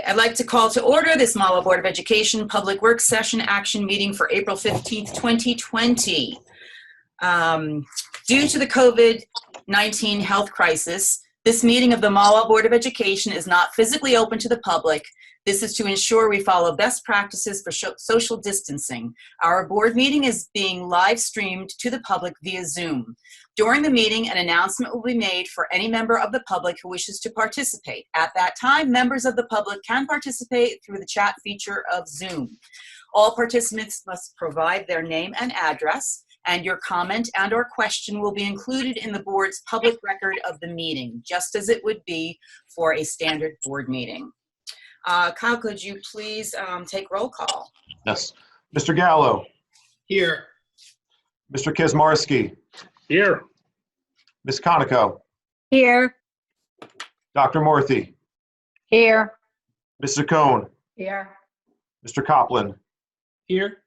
I'd like to call to order this Mahwah Board of Education Public Works Session Action Meeting for April 15th, 2020. Due to the COVID-19 health crisis, this meeting of the Mahwah Board of Education is not physically open to the public. This is to ensure we follow best practices for social distancing. Our board meeting is being live streamed to the public via Zoom. During the meeting, an announcement will be made for any member of the public who wishes to participate. At that time, members of the public can participate through the chat feature of Zoom. All participants must provide their name and address, and your comment and/or question will be included in the board's public record of the meeting, just as it would be for a standard board meeting. Kyle, could you please take roll call? Yes. Mr. Gallo. Here. Mr. Kaczmarski. Here. Ms. Conoco. Here. Dr. Morthy. Here. Mr. Cohn. Here. Mr. Copland. Here.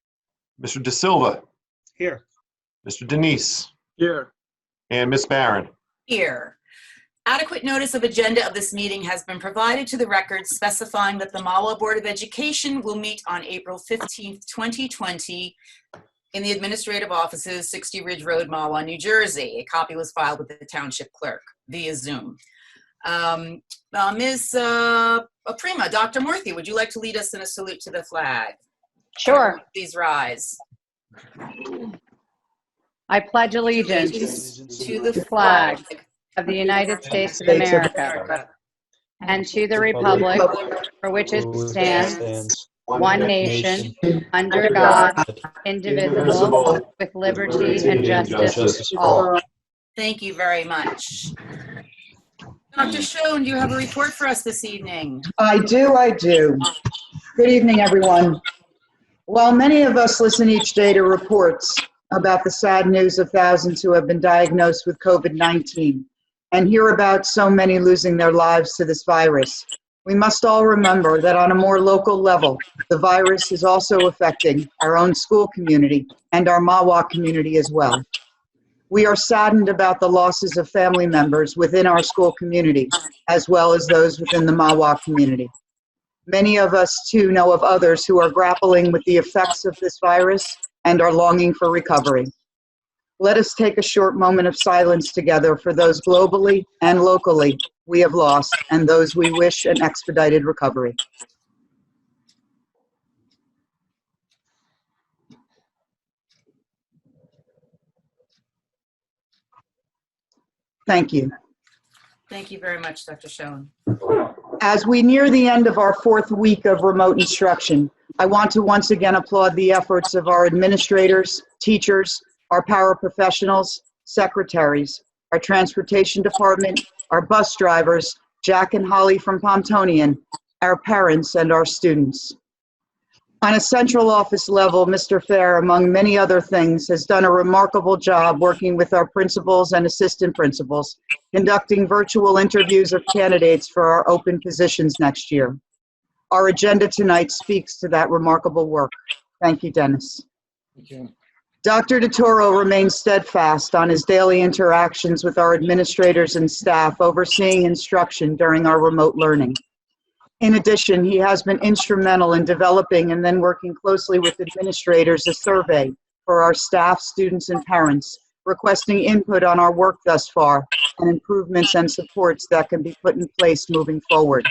Mr. De Silva. Here. Mr. Denise. Here. And Ms. Barron. Here. Adequate notice of agenda of this meeting has been provided to the record, specifying that the Mahwah Board of Education will meet on April 15th, 2020 in the administrative offices, 60 Ridge Road, Mahwah, New Jersey. A copy was filed with the Township Clerk via Zoom. Ms. Prima, Dr. Morthy, would you like to lead us in a salute to the flag? Sure. Please rise. I pledge allegiance To the flag of the United States of America and to the republic for which it stands, one nation, under God, indivisible, with liberty and justice for all. Thank you very much. Dr. Schoen, do you have a report for us this evening? I do. Good evening, everyone. While many of us listen each day to reports about the sad news of thousands who have been diagnosed with COVID-19 and hear about so many losing their lives to this virus, we must all remember that on a more local level, the virus is also affecting our own school community and our Mahwah community as well. We are saddened about the losses of family members within our school community, as well as those within the Mahwah community. Many of us, too, know of others who are grappling with the effects of this virus and are longing for recovery. Let us take a short moment of silence together for those globally and locally we have lost and those we wish an expedited recovery. Thank you. Thank you very much, Dr. Schoen. As we near the end of our fourth week of remote instruction, I want to once again applaud the efforts of our administrators, teachers, our paraprofessionals, secretaries, our transportation department, our bus drivers, Jack and Holly from Pomptonian, our parents, and our students. On a central office level, Mr. Fair, among many other things, has done a remarkable job working with our principals and assistant principals, conducting virtual interviews of candidates for our open positions next year. Our agenda tonight speaks to that remarkable work. Thank you, Dennis. Thank you. Dr. DeToro remains steadfast on his daily interactions with our administrators and staff overseeing instruction during our remote learning. In addition, he has been instrumental in developing and then working closely with administrators a survey for our staff, students, and parents, requesting input on our work thus far and improvements and supports that can be put in place moving forward.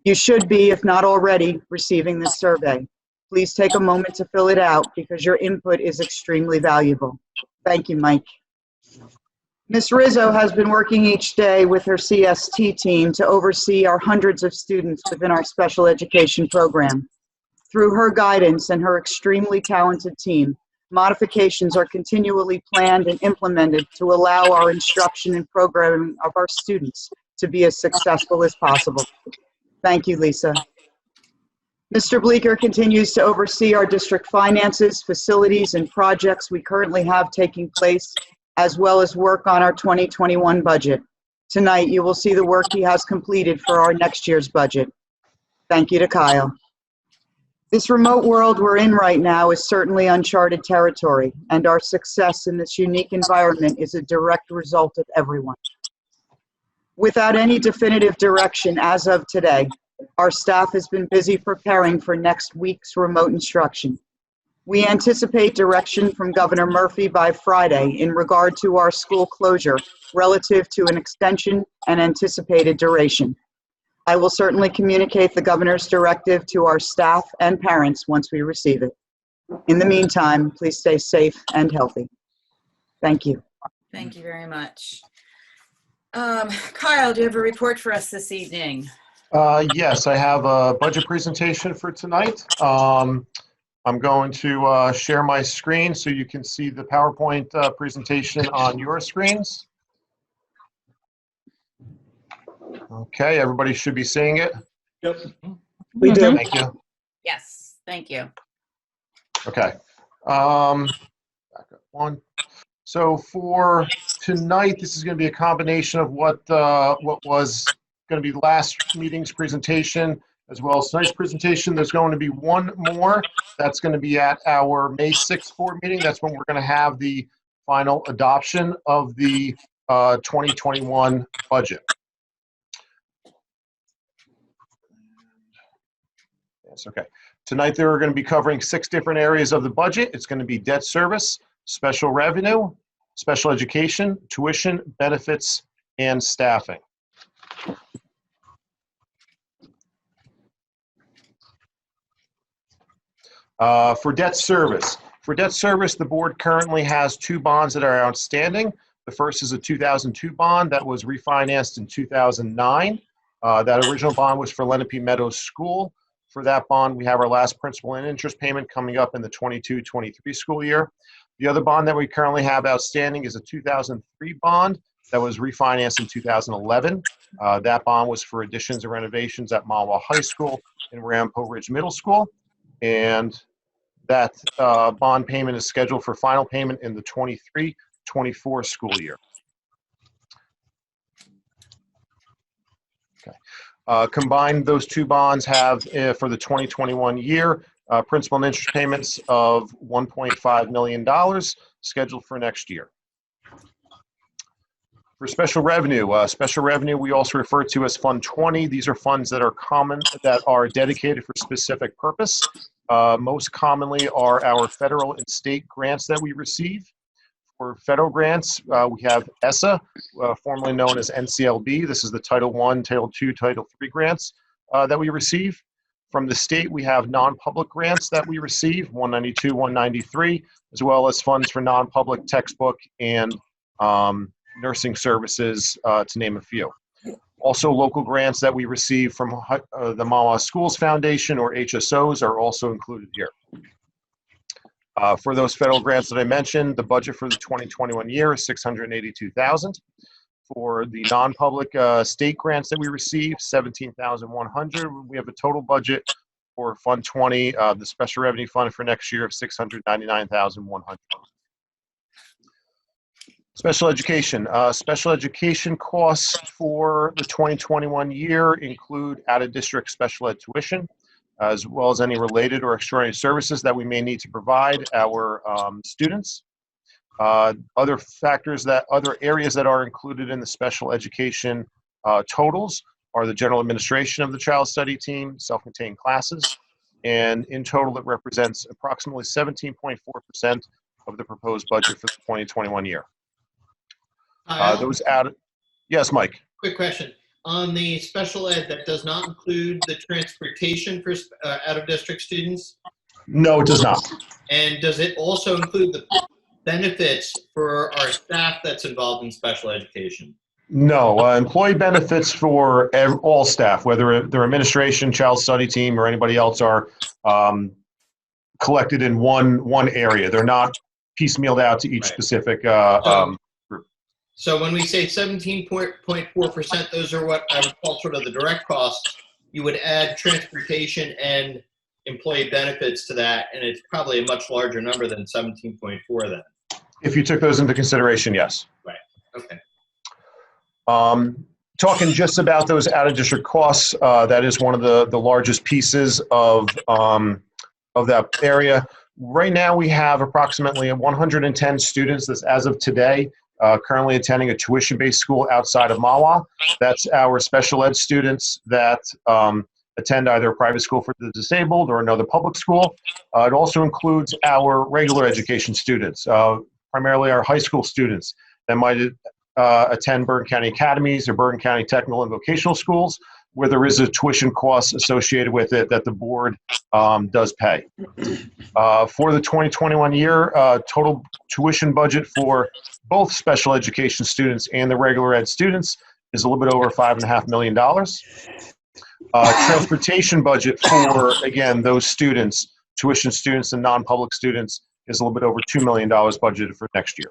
You should be, if not already, receiving this survey. Please take a moment to fill it out because your input is extremely valuable. Thank you, Mike. Ms. Rizzo has been working each day with her CST team to oversee our hundreds of students within our special education program. Through her guidance and her extremely talented team, modifications are continually planned and implemented to allow our instruction and programming of our students to be as successful as possible. Thank you, Lisa. Mr. Bleeker continues to oversee our district finances, facilities, and projects we currently have taking place, as well as work on our 2021 budget. Tonight, you will see the work he has completed for our next year's budget. Thank you to Kyle. This remote world we're in right now is certainly uncharted territory, and our success in this unique environment is a direct result of everyone. Without any definitive direction as of today, Our staff has been busy preparing for next week's remote instruction. We anticipate direction from Governor Murphy by Friday in regard to our school closure relative to an extension and anticipated duration. I will certainly communicate the governor's directive to our staff and parents once we receive it. In the meantime, please stay safe and healthy. Thank you. Thank you very much. Kyle, do you have a report for us this evening? Yes, I have a budget presentation for tonight. I'm going to share my screen so you can see the PowerPoint presentation on your screens. Okay, everybody should be seeing it. Yep. We do. Thank you. Yes, thank you. Okay. Back up one. So for tonight, this is going to be a combination of what was going to be last meeting's presentation as well as tonight's presentation. There's going to be one more that's going to be at our May 6th board meeting. That's when we're going to have the final adoption of the 2021 budget. Yes, okay. Tonight, they're going to be covering 6 different areas of the budget. It's going to be debt service, special revenue, special education, tuition, benefits, and staffing. For debt service. For debt service, the board currently has 2 bonds that are outstanding. The first is a 2002 bond that was refinanced in 2009. That original bond was for Lenape Meadows School. For that bond, we have our last principal and interest payment coming up in the 22-23 school year. The other bond that we currently have outstanding is a 2003 bond that was refinanced in 2011. That bond was for additions and renovations at Mahwah High School and Rampo Ridge Middle School. And that bond payment is scheduled for final payment in the 23-24 school year. Okay. Combined, those 2 bonds have, for the 2021 year, principal and interest payments of $1.5 million scheduled for next year. For special revenue, we also refer to as Fund 20. These are funds that are that are dedicated for specific purpose. Most commonly are our federal and state grants that we receive. For federal grants, we have ESSA, formerly known as NCLB. This is the Title I, Title II, Title III grants that we receive. From the state, we have non-public grants that we receive, 192, 193, as well as funds for non-public textbook and nursing services, to name a few. Also, local grants that we receive from the Mahwah Schools Foundation, or HSOs, are also included here. For those federal grants that I mentioned, the budget for the 2021 year is $682,000. For the non-public state grants that we receive, $17,100. We have a total budget for Fund 20, the Special Revenue Fund, for next year of $699,100. Special education. Special education costs for the 2021 year include out-of-district special ed tuition, as well as any related or extraordinary services that we may need to provide our students. Other areas that are included in the special education totals are the general administration of the child study team, self-contained classes, and in total it represents approximately 17.4% of the proposed budget for the 2021 year. Yes, Mike. Quick question. On the special ed, that does not include the transportation for out-of-district students? No, it does not. And does it also include the benefits for our staff that's involved in special education? No, employee benefits for all staff, whether they're administration, child study team, or anybody else, are collected in one area. They're not piecemealed out to each specific group. So when we say 17.4%, those are what I would call sort of the direct costs. You would add transportation and employee benefits to that, and it's probably a much larger number than 17.4 then. If you took those into consideration, yes. Right, okay. Talking just about those out-of-district costs, that is one of the largest pieces of that area. Right now, we have approximately 110 students that's as of today currently attending a tuition-based school outside of Mahwah. That's our special ed students that attend either a private school for the disabled or another public school. It also includes our regular education students, primarily our high school students that might attend Bergen County Academies or Bergen County Technical and Vocational Schools, where there is a tuition cost associated with it that the board does pay. For the 2021 year, total tuition budget for both special education students and the regular ed students is a little bit over $5.5 million. Transportation budget for, again, those students, tuition students and non-public students, is a little bit over $2 million budgeted for next year.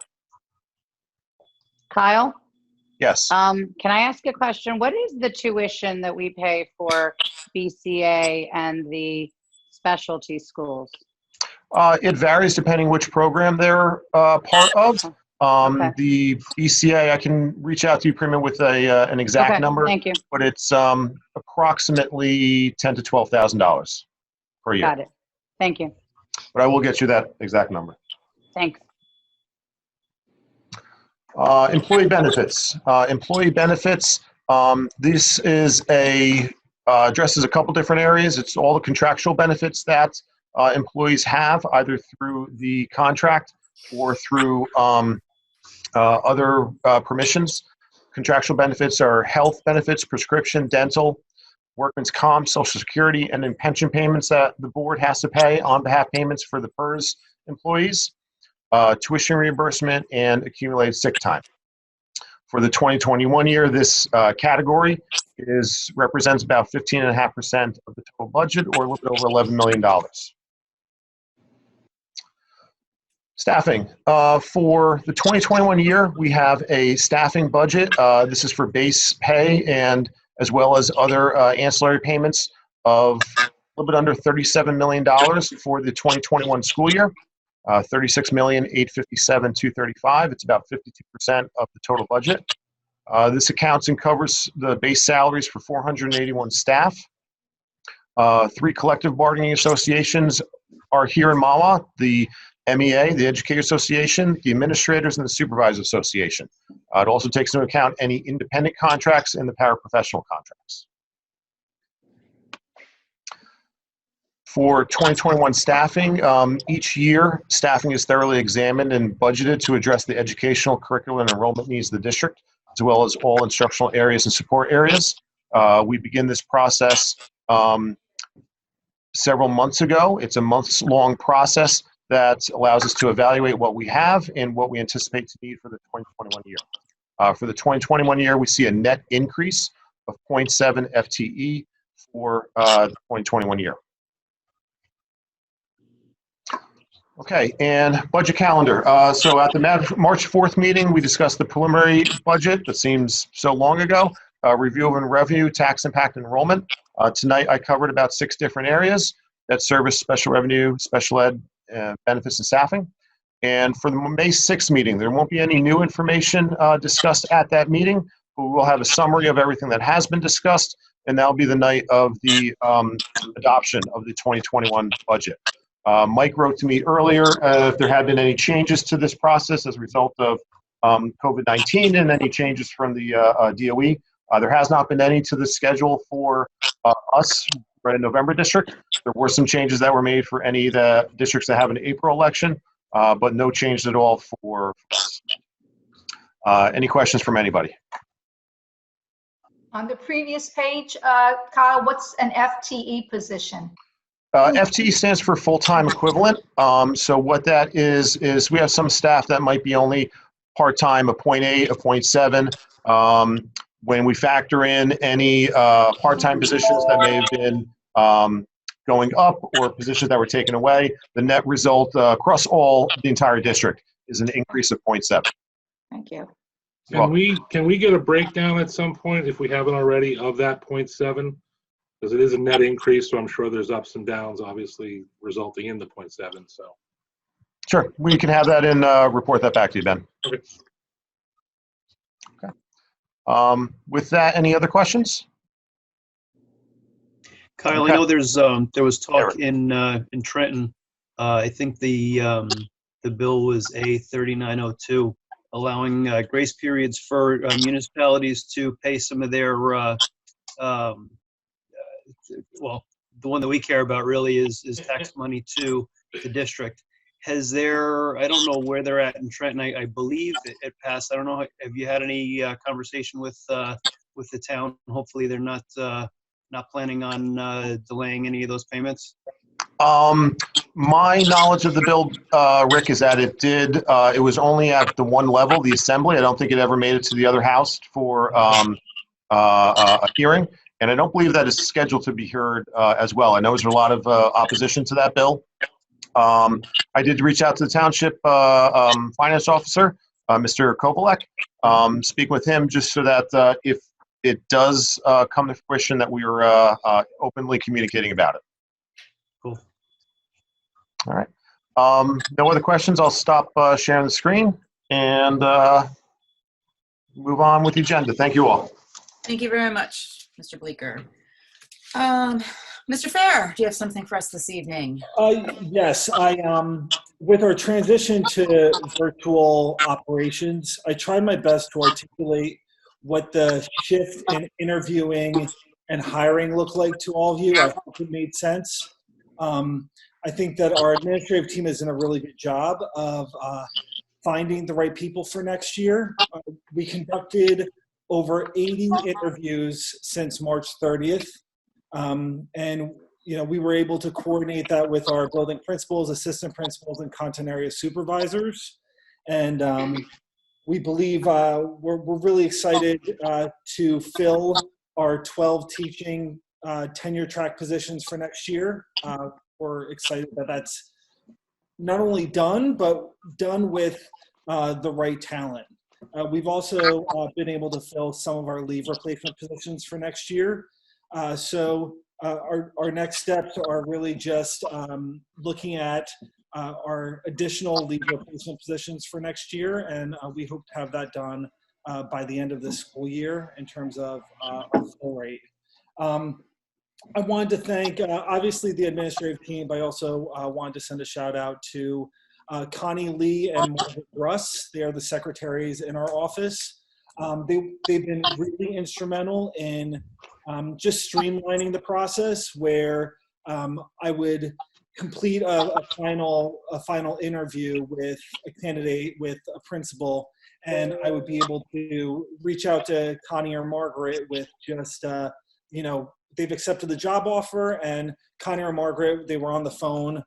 Kyle, Yes. can I ask a question? What is the tuition that we pay for BCA and the specialty schools? It varies depending which program they're part of. Okay. The BCA, I can reach out to you, Prima, with an exact Okay, number, thank you. but it's approximately $10,000 to $12,000 per year. Got it. Thank you. But I will get you that exact number. Thanks. Employee benefits. This is addresses a couple different areas. It's all the contractual benefits that employees have, either through the contract or through other permissions. Contractual benefits are health benefits, prescription, dental, workman's comp, social security, and then pension payments that the board has to pay on behalf payments for the PERS employees, tuition reimbursement, and accumulated sick time. For the 2021 year, this category represents about 15.5% of the total budget, or a little bit over $11 million. Staffing. For the 2021 year, we have a staffing budget. This is for base pay and as well as other ancillary payments of a little bit under $37 million for the 2021 school year. $36,857,235. It's about 52% of the total budget. This accounts and covers the base salaries for 481 staff. 3 collective bargaining associations are here in Mahwah: the MEA, the Educator Association, the Administrators, and the Supervisor Association. It also takes into account any independent contracts and the paraprofessional contracts. For 2021 staffing, each year, staffing is thoroughly examined and budgeted to address the educational, curricular, and enrollment needs of the district, as well as all instructional areas and support areas. We begin this process several months ago. It's a months-long process that allows us to evaluate what we have and what we anticipate to need for the 2021 year. For the 2021 year, we see a net increase of 0.7 FTE for the 2021 year. Okay, and budget calendar. So at the March 4th meeting, we discussed the preliminary budget. That seems so long ago. Review of revenue, tax impact, enrollment. Tonight, I covered about 6 different areas: debt service, special revenue, special ed, benefits, and staffing. And for the May 6th meeting, there won't be any new information discussed at that meeting, but we will have a summary of everything that has been discussed, and that'll be the night of the adoption of the 2021 budget. Mike wrote to me earlier if there had been any changes to this process as a result of COVID-19 and any changes from the DOE. There has not been any to the schedule for us right in November district. There were some changes that were made for any of the districts that have an April election, but no change at all for us. Any questions from anybody? On the previous page, Kyle, what's an FTE position? FTE stands for full-time equivalent. So what that is we have some staff that might be only part-time, a 0.8, a 0.7. When we factor in any part-time positions that may have been going up or positions that were taken away, the net result across the entire district is an increase of 0.7. Thank you. Can we get a breakdown at some point, if we haven't already, of that 0.7? Because it is a net increase, so I'm sure there's ups and downs, obviously, resulting in the 0.7. So, sure, we can have that and report that back to you, Ben. Okay. Okay. With that, any other questions? Kyle, Okay. I know there was talk in Trenton. I think the bill was A3902, allowing grace periods for municipalities to pay some of their well, the one that we care about really is tax money to the district. Has there, I don't know where they're at in Trenton. I believe it passed. I don't know. Have you had any conversation with the town? Hopefully they're not planning on delaying any of those payments. My knowledge of the bill, Rick, is that it was only at the one level, the assembly. I don't think it ever made it to the other house for a hearing. And I don't believe that is scheduled to be heard as well. I know there's a lot of opposition to that bill. I did reach out to the township finance officer, Mr. Kovalek, speak with him just so that if it does come to fruition that we are openly communicating about it. Cool. All right. No other questions. I'll stop sharing the screen and move on with the agenda. Thank you all. Thank you very much, Mr. Bleeker. Mr. Fair, do you have something for us this evening? Yes, with our transition to virtual operations, I tried my best to articulate what the shift in interviewing and hiring looked like to all of you. I hope it made sense. I think that our administrative team has done a really good job of finding the right people for next year. We conducted over 80 interviews since March 30th. And we were able to coordinate that with our building principals, assistant principals, and content area supervisors. And we believe we're really excited to fill our 12 teaching tenure track positions for next year. We're excited that that's not only done, but done with the right talent. We've also been able to fill some of our leave replacement positions for next year. So our next steps are really just looking at our additional leave replacement positions for next year, and we hope to have that done by the end of this school year in terms of our fill rate. I wanted to thank, obviously, the administrative team, but I also wanted to send a shout out to Connie Lee and Margaret Russ. They are the secretaries in our office. They've been really instrumental in just streamlining the process where I would complete a final interview with a candidate, with a principal, and I would be able to reach out to Connie or Margaret with just, they've accepted the job offer, and Connie or Margaret, they were on the phone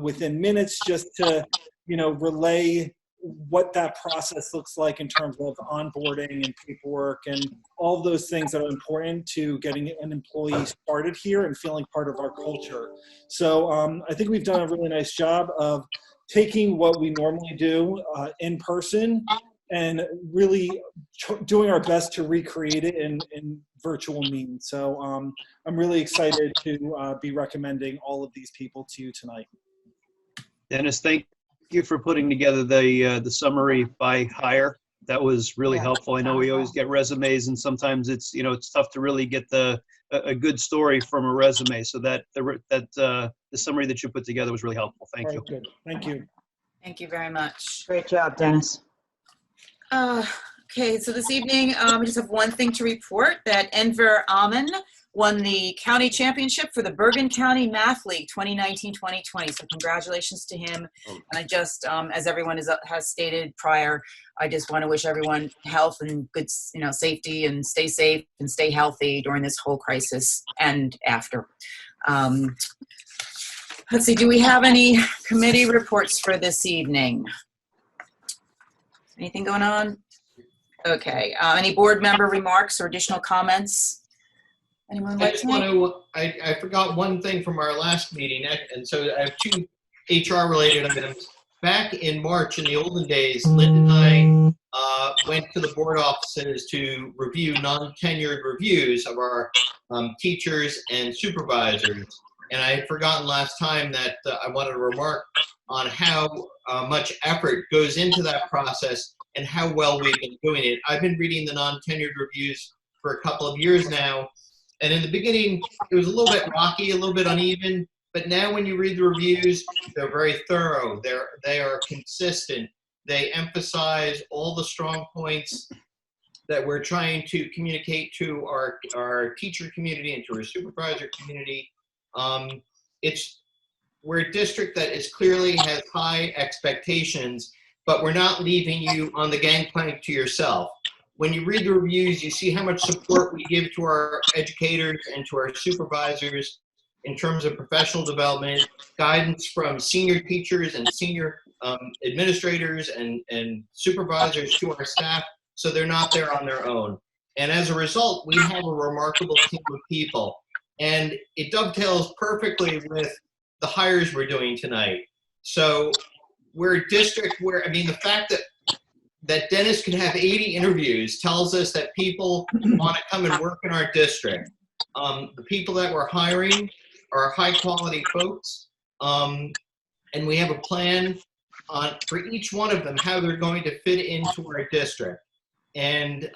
within minutes just to, relay what that process looks like in terms of onboarding and paperwork and all of those things that are important to getting an employee started here and feeling part of our culture. So I think we've done a really nice job of taking what we normally do in person and really doing our best to recreate it in virtual means. So I'm really excited to be recommending all of these people to you tonight. Dennis, thank you for putting together the summary by hire. That was really helpful. I know we always get resumes, and sometimes it's tough to really get a good story from a resume. So that the summary that you put together was really helpful. Thank you. Good. Thank you. Thank you very much. Great job, Dennis. Okay, so this evening, we just have one thing to report, that Enver Amin won the county championship for the Bergen County Math League 2019-2020. So congratulations to him. And I just, as everyone has stated prior, I just want to wish everyone health and good, safety, and stay safe and stay healthy during this whole crisis and after. Let's see, do we have any committee reports for this evening? Anything going on? Okay. Any board member remarks or additional comments? Anyone like to? I forgot one thing from our last meeting, and so I have two HR-related items. Back in March, in the olden days, Lynn and I went to the board offices to review non-tenured reviews of our teachers and supervisors. And I had forgotten last time that I wanted to remark on how much effort goes into that process and how well we've been doing it. I've been reading the non-tenured reviews for a couple of years now. And in the beginning, it was a little bit rocky, a little bit uneven. But now when you read the reviews, they're very thorough. They are consistent. They emphasize all the strong points that we're trying to communicate to our teacher community and to our supervisor community. We're a district that is clearly has high expectations, but we're not leaving you on the gangplank to yourself. When you read the reviews, you see how much support we give to our educators and to our supervisors in terms of professional development, guidance from senior teachers and senior administrators and supervisors to our staff, so they're not there on their own. And as a result, we have a remarkable team of people. And it dovetails perfectly with the hires we're doing tonight. So we're a district where, I mean, the fact that Dennis can have 80 interviews tells us that people want to come and work in our district. The people that we're hiring are high quality folks. And we have a plan for each one of them, how they're going to fit into our district. And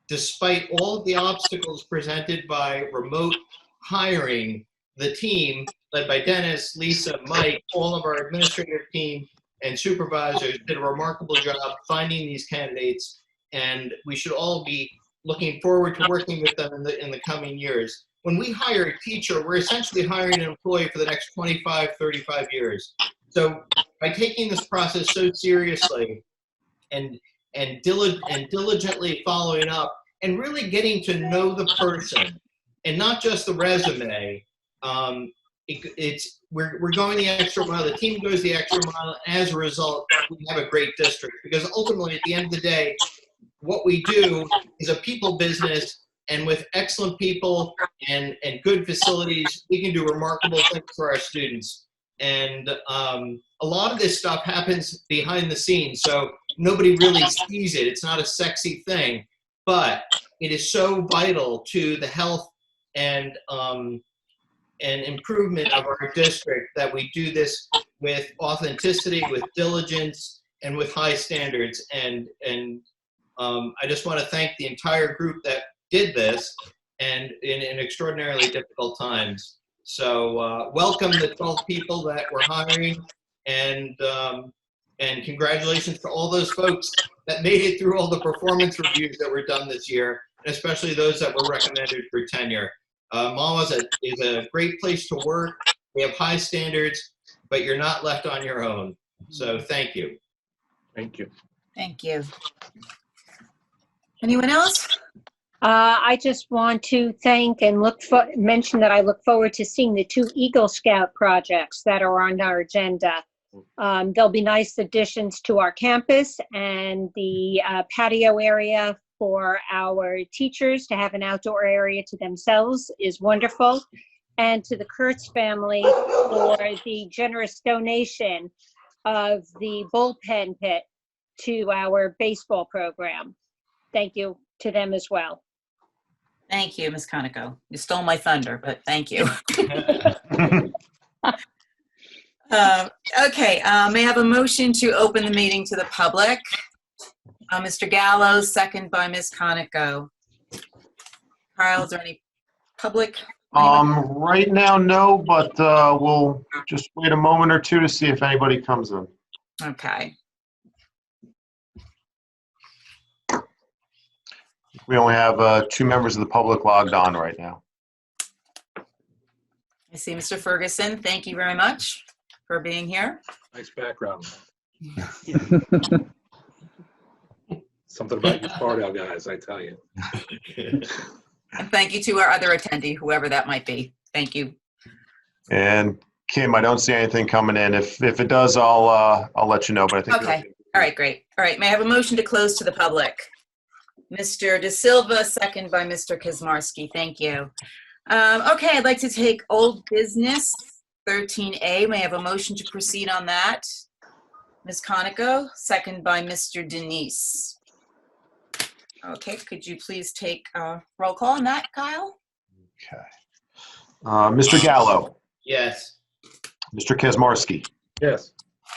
despite all of the obstacles presented by remote hiring, the team led by Dennis, Lisa, Mike, all of our administrative team and supervisors did a remarkable job finding these candidates, and we should all be looking forward to working with them in the coming years. When we hire a teacher, we're essentially hiring an employee for the next 25, 35 years. So by taking this process so seriously and diligently following up and really getting to know the person and not just the resume, we're going the extra mile. The team goes the extra mile. And as a result, we have a great district, because ultimately, at the end of the day, what we do is a people business, and with excellent people and good facilities, we can do remarkable things for our students. And a lot of this stuff happens behind the scenes, so nobody really sees it. It's not a sexy thing, but it is so vital to the health and improvement of our district that we do this with authenticity, with diligence, and with high standards. And I just want to thank the entire group that did this, and in extraordinarily difficult times. So welcome the 12 people that we're hiring, and congratulations to all those folks that made it through all the performance reviews that were done this year, and especially those that were recommended for tenure. Mahwah is a great place to work. We have high standards, but you're not left on your own. So thank you. Thank you. Thank you. Anyone else? I just want to thank and mention that I look forward to seeing the 2 Eagle Scout projects that are on our agenda. They'll be nice additions to our campus, and the patio area for our teachers to have an outdoor area to themselves is wonderful. And to the Kurtz family for the generous donation of the bullpen pit to our baseball program. Thank you to them as well. Thank you, Ms. Conoco. You stole my thunder, but thank you. Okay, may I have a motion to open the meeting to the public? Mr. Gallo, second by Ms. Conoco. Kyle, is there any public? Right now, no, but we'll just wait a moment or two to see if anybody comes in. Okay. We only have 2 members of the public logged on right now. I see Mr. Ferguson. Thank you very much for being here. Nice background. Something about you Spartel guys, I tell you. And thank you to our other attendee, whoever that might be. Thank you. And Kim, I don't see anything coming in. If it does, I'll let you know. But I think Okay. All right, great. All right, may I have a motion to close to the public? Mr. De Silva, second by Mr. Kazmarski. Thank you. Okay, I'd like to take old business 13A. May I have a motion to proceed on that? Ms. Conoco, second by Mr. Denise. Okay, could you please take roll call on that, Kyle? Okay. Mr. Gallo. Yes. Mr. Kazmarski. Yes.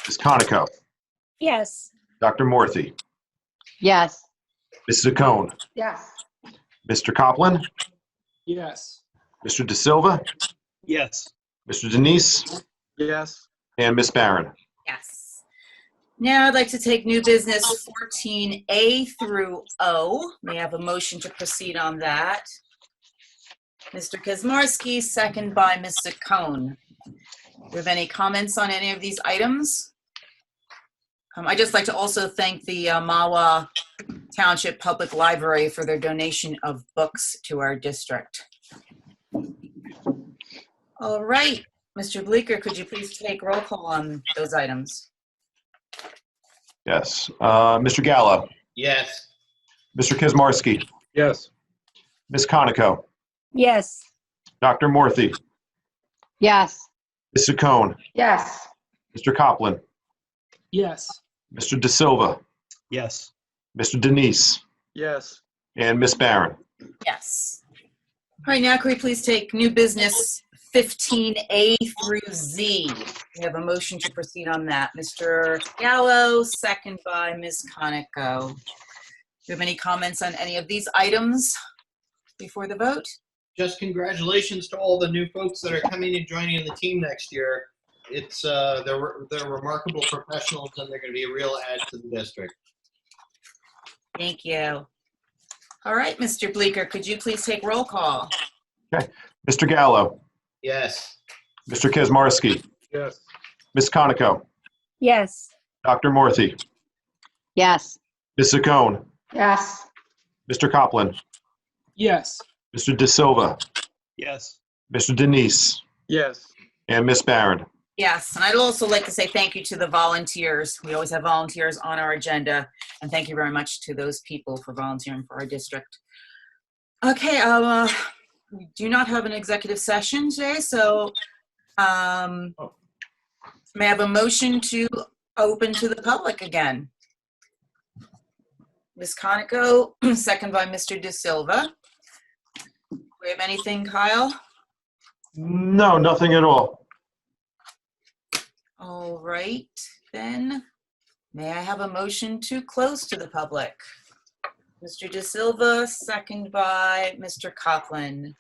Ms. Conoco. Yes. Dr. Morthy. Yes. Mrs. Acone. Yes. Mr. Copland. Yes. Mr. De Silva. Yes. Mr. Denise. Yes. And Ms. Barron. Yes. Now I'd like to take new business 14A through O. May I have a motion to proceed on that? Mr. Kazmarski, second by Mr. Cohn. Do you have any comments on any of these items? I'd just like to also thank the Mahwah Township Public Library for their donation of books to our district. All right, Mr. Bleeker, could you please take roll call on those items? Yes. Mr. Gallo, Yes. Mr. Kazmarski, Yes. Ms. Conoco, Yes. Dr. Morthy, Yes. Mr. Cohn, Yes. Mr. Copeland, Yes. Mr. De Silva, Yes. Mr. Denise, Yes. and Ms. Barron. Yes. All right, now can we please take new business 15A through Z? We have a motion to proceed on that. Mr. Gallo, second by Ms. Conoco. Do you have any comments on any of these items before the vote? Just congratulations to all the new folks that are coming and joining the team next year. It's they're remarkable professionals, and they're going to be a real add to the district. Thank you. All right, Mr. Bleeker, could you please take roll call? Okay. Mr. Gallo, Yes. Mr. Kazmarski, Yes. Ms. Conoco, Yes. Dr. Morthy, Yes. Mr. Cohn, Yes. Mr. Copeland, Yes. Mr. De Silva, Yes. Mr. Denise, Yes. and Ms. Barron. Yes, and I'd also like to say thank you to the volunteers. We always have volunteers on our agenda, and thank you very much to those people for volunteering for our district. Okay, we do not have an executive session today, so may I have a motion to open to the public again? Ms. Conoco, second by Mr. De Silva. Do we have anything, Kyle? No, nothing at all. All right, then, may I have a motion to close to the public? Mr. De Silva, second by Mr. Copeland.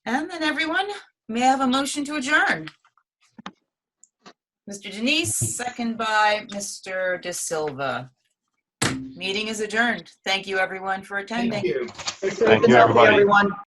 And then everyone, may I have a motion to adjourn? Mr. Denise, second by Mr. De Silva. Meeting is adjourned. Thank you, everyone, for attending. Thank you. Thank you, everybody. Everyone.